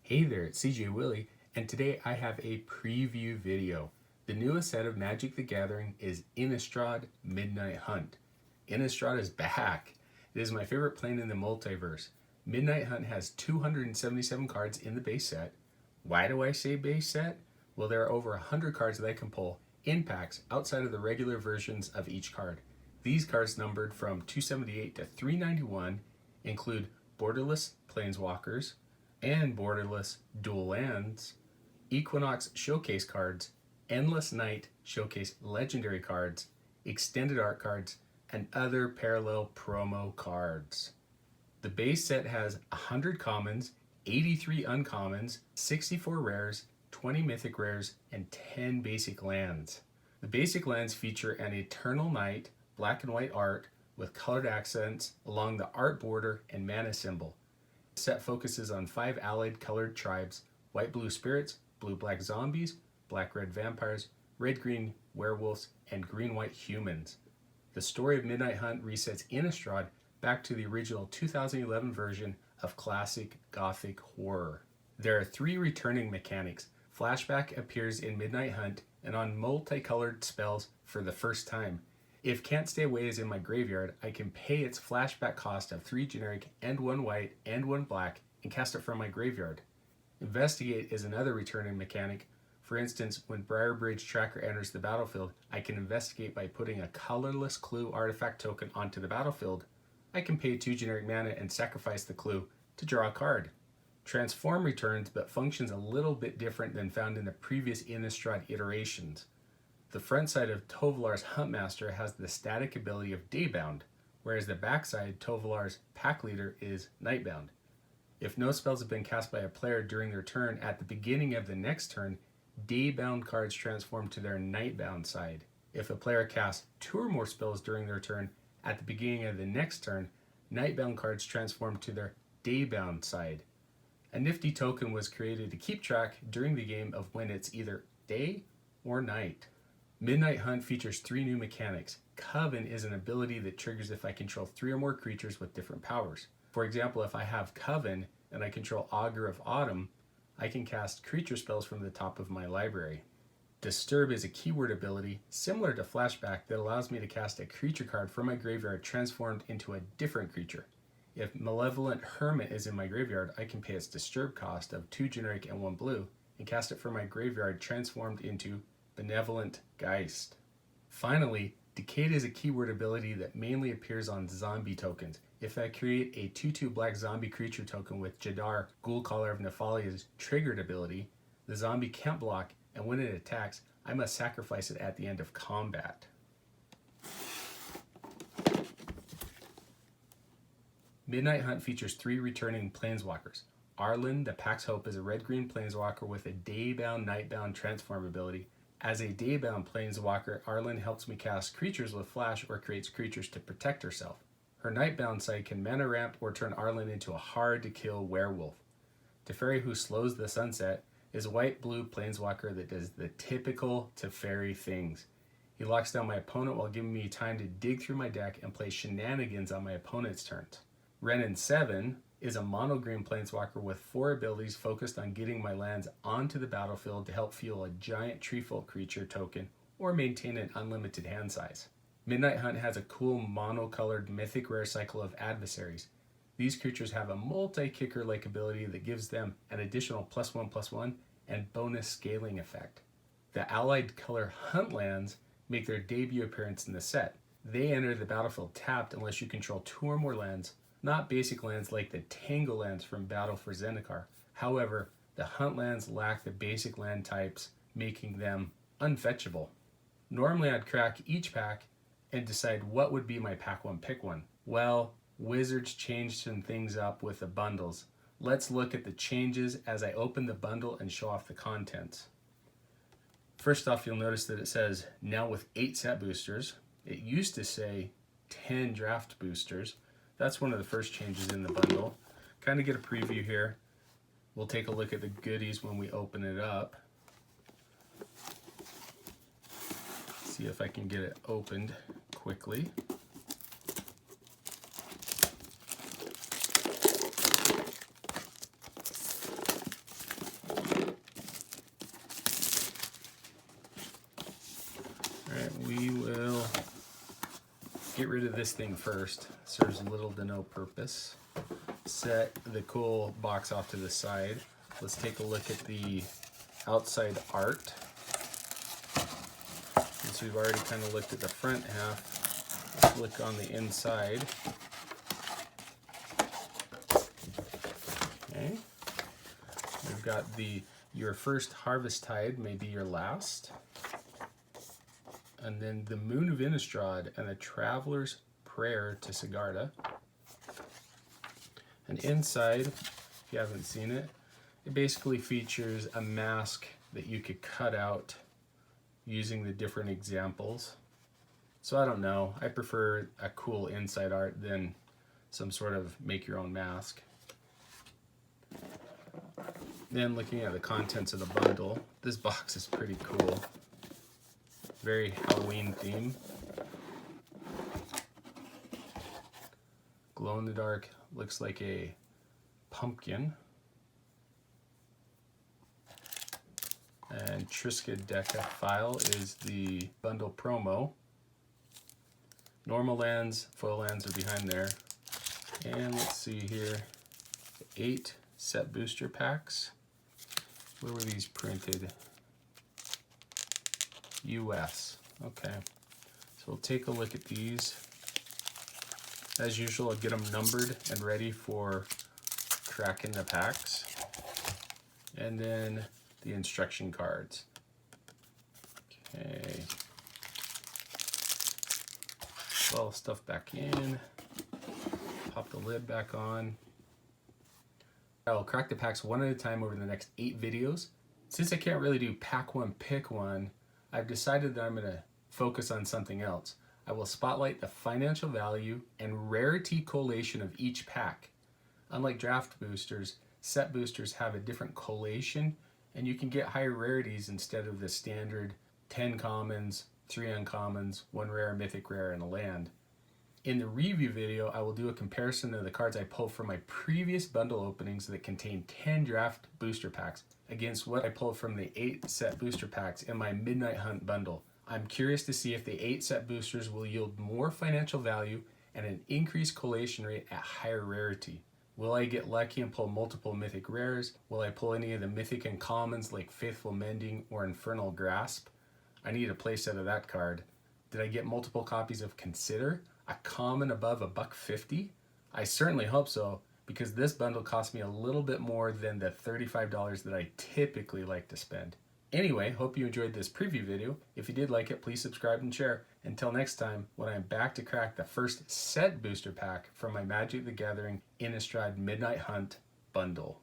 Hey there, it's CJ Willie, and today I have a preview video. The newest set of Magic the Gathering is Innistrad Midnight Hunt. Innistrad is back. It is my favorite plane in the multiverse. Midnight Hunt has 277 cards in the base set. Why do I say base set? Well, there are over 100 cards that I can pull in packs outside of the regular versions of each card. These cards, numbered from 278 to 391, include borderless planeswalkers and borderless dual lands, Equinox showcase cards, Endless Night showcase legendary cards, extended art cards, and other parallel promo cards. The base set has 100 commons, 83 uncommons, 64 rares, 20 mythic rares, and 10 basic lands. The basic lands feature an Eternal Night black and white art with colored accents along the art border and mana symbol. The set focuses on 5 allied colored tribes: white-blue spirits, blue-black zombies, black-red vampires, red-green werewolves, and green-white humans. The story of Midnight Hunt resets Innistrad back to the original 2011 version of classic Gothic horror. There are 3 returning mechanics. Flashback appears in Midnight Hunt and on multicolored spells for the first time. If Can't Stay Away is in my graveyard, I can pay its flashback cost of 3 generic and 1 white and 1 black and cast it from my graveyard. Investigate is another returning mechanic. For instance, when Briarbridge Tracker enters the battlefield, I can investigate by putting a colorless clue artifact token onto the battlefield. I can pay 2 generic mana and sacrifice the clue to draw a card. Transform returns, but functions a little bit different than found in the previous Innistrad iterations. The front side of Tovolar's Huntmaster has the static ability of Daybound, whereas the backside, Tovolar's Pack Leader, is Nightbound. If no spells have been cast by a player during their turn, at the beginning of the next turn, Daybound cards transform to their Nightbound side. If a player casts 2 or more spells during their turn, at the beginning of the next turn, Nightbound cards transform to their Daybound side. A nifty token was created to keep track during the game of when it's either day or night. Midnight Hunt features 3 new mechanics. Coven is an ability that triggers if I control 3 or more creatures with different powers. For example, if I have Coven and I control Augur of Autumn, I can cast creature spells from the top of my library. Disturb is a keyword ability similar to Flashback that allows me to cast a creature card from my graveyard transformed into a different creature. If Malevolent Hermit is in my graveyard, I can pay its Disturb cost of 2 generic and 1 blue and cast it from my graveyard transformed into Benevolent Geist. Finally, Decayed is a keyword ability that mainly appears on zombie tokens. If I create a 2/2 black zombie creature token with Jadar, Ghoulcaller of Nephalia's triggered ability, the zombie can't block, and when it attacks, I must sacrifice it at the end of combat. Midnight Hunt features 3 returning planeswalkers. Arlen, the Pax Hope, is a red-green planeswalker with a Daybound, Nightbound transform ability. As a Daybound planeswalker, Arlen helps me cast creatures with flash or creates creatures to protect herself. Her Nightbound side can mana ramp or turn Arlen into a hard-to-kill werewolf. Teferi, who slows the sunset, is a white-blue planeswalker that does the typical Teferi things. He locks down my opponent while giving me time to dig through my deck and play shenanigans on my opponent's turns. Renin 7 is a mono-green planeswalker with 4 abilities focused on getting my lands onto the battlefield to help fuel a giant treefolk creature token or maintain an unlimited hand size. Midnight Hunt has a cool mono-colored mythic rare cycle of adversaries. These creatures have a multi-kicker-like ability that gives them an additional +1/+1 and bonus scaling effect. The allied color Hunt lands make their debut appearance in the set. They enter the battlefield tapped unless you control 2 or more lands, not basic lands like the Tangle lands from Battle for Zendikar. However, the Hunt lands lack the basic land types, making them unfetchable. Normally I'd crack each pack and decide what would be my pack 1 pick 1. Well, Wizards changed some things up with the bundles. Let's look at the changes as I open the bundle and show off the contents. First off, you'll notice that it says now with 8 set boosters. It used to say 10 draft boosters. That's one of the first changes in the bundle. Kind of get a preview here. We'll take a look at the goodies when we open it up. See if I can get it opened quickly. get rid of this thing first. Serves little to no purpose. Set the cool box off to the side. Let's take a look at the outside art. Since we've already kind of looked at the front half, let's look on the inside. Okay. We've got your first harvest tide may be your last. And then the Moon of Innistrad and a Traveler's Prayer to Sigarda. And inside, if you haven't seen it, it basically features a mask that you could cut out using the different examples. So I don't know, I prefer a cool inside art than some sort of make your own mask. Then looking at the contents of the bundle, this box is pretty cool. Very Halloween theme. Glow in the dark, looks like a pumpkin. And Triskaideka file is the bundle promo. Normal lands, foil lands are behind there. And let's see here, 8 set booster packs. Where were these printed? US. Okay, so we'll take a look at these. As usual, I'll get them numbered and ready for cracking the packs. And then the instruction cards. Okay. Well, stuff back in. Pop the lid back on. I'll crack the packs one at a time over the next 8 videos. Since I can't really do pack one, pick one, I've decided that I'm going to focus on something else. I will spotlight the financial value and rarity collation of each pack. Unlike draft boosters, set boosters have a different collation, and you can get higher rarities instead of the standard 10 commons, 3 uncommons, 1 rare, mythic rare, and a land. In the review video, I will do a comparison of the cards I pulled from my previous bundle openings that contain 10 draft booster packs against what I pulled from the 8 set booster packs in my Midnight Hunt bundle. I'm curious to see if the 8 set boosters will yield more financial value and an increased collation rate at higher rarity. Will I get lucky and pull multiple mythic rares? Will I pull any of the mythic and commons like Faithful Mending or Infernal Grasp? I need a playset of that card. Did I get multiple copies of Consider? A common above $1.50? I certainly hope so, because this bundle cost me a little bit more than the $35 that I typically like to spend. Anyway, hope you enjoyed this preview video. If you did like it, please subscribe and share. Until next time, when I'm back to crack the first set booster pack from my Magic the Gathering Innistrad Midnight Hunt bundle.